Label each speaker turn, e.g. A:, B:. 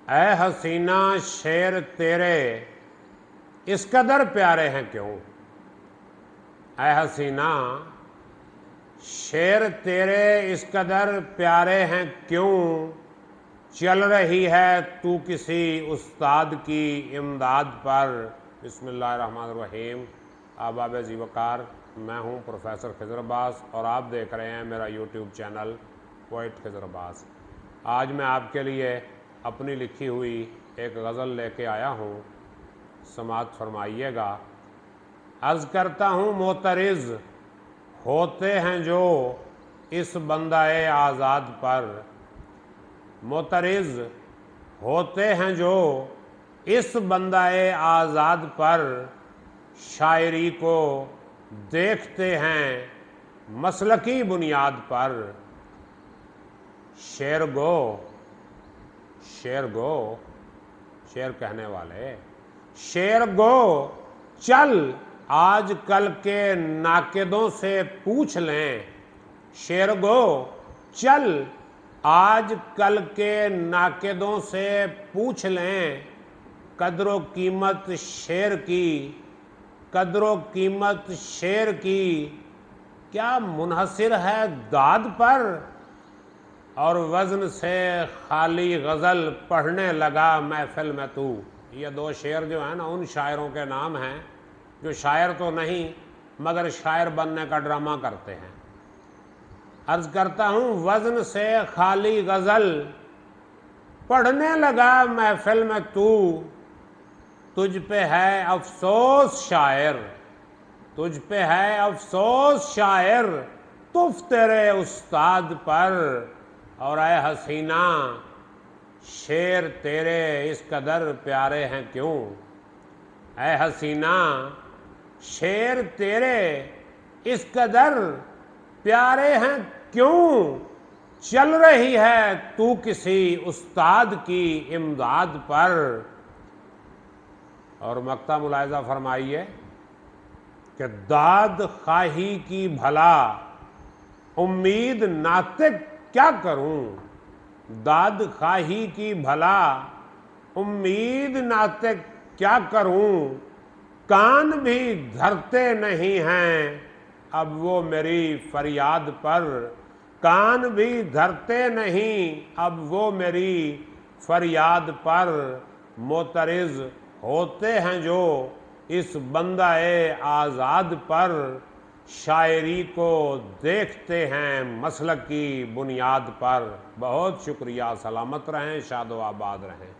A: اے حسینہ شیر تیرے اس قدر پیارے ہیں کیوں؟ اے حسینہ شیر تیرے اس قدر پیارے ہیں کیوں؟ چل رہی ہے تو کسی استاد کی امداد پر۔ بسم اللہ الرحمن الرحیم۔ احباب ذی وقار، میں ہوں پروفیسر خضر عباس اور آپ دیکھ رہے ہیں میرا یوٹیوب چینل پوئٹ خضر عباس۔ آج میں آپ کے لیے اپنی لکھی ہوئی ایک غزل لے کے آیا ہوں، سماعت فرمائیے گا۔ عرض کرتا ہوں معترض ہوتے ہیں جو اس بندہ آزاد پر، معترض ہوتے ہیں جو اس بندہ آزاد پر، شاعری کو دیکھتے ہیں مسلکی بنیاد پر۔ شعر گو شعر کہنے والے، شعر گو چل آج کل کے ناقدوں سے پوچھ لیں۔ شعر گو چل آج کل کے ناقدوں سے پوچھ لیں، قدر و قیمت شعر کی، قدر و قیمت شعر کی کیا منحصر ہے داد پر؟ اور وزن سے خالی غزل پڑھنے لگا محفل میں تو۔ یہ دو شعر جو ہیں نا، ان شاعروں کے نام ہیں جو شاعر تو نہیں مگر شاعر بننے کا ڈرامہ کرتے ہیں۔ عرض کرتا ہوں وزن سے خالی غزل پڑھنے لگا محفل میں تو، تجھ پہ ہے افسوس شاعر، تجھ پہ ہے افسوس شاعر، تف تیرے استاد پر۔ اور اے حسینہ شعر تیرے اس قدر پیارے ہیں کیوں؟ اے حسینہ شعر تیرے اس قدر پیارے ہیں کیوں؟ چل رہی ہے تو کسی استاد کی امداد پر۔ اور مقطع ملاحظہ فرمائیے کہ داد خواہی کی بھلا امید ناطق کیا کروں؟ داد خواہی کی بھلا امید ناطق کیا کروں؟ کان بھی دھرتے نہیں ہیں اب وہ میری فریاد پر، کان بھی دھرتے نہیں اب وہ میری فریاد پر۔ معترض ہوتے ہیں جو اس بندہ آزاد پر، شاعری کو دیکھتے ہیں مسلک کی بنیاد پر۔ بہت شکریہ، سلامت رہیں، شاد و آباد رہیں۔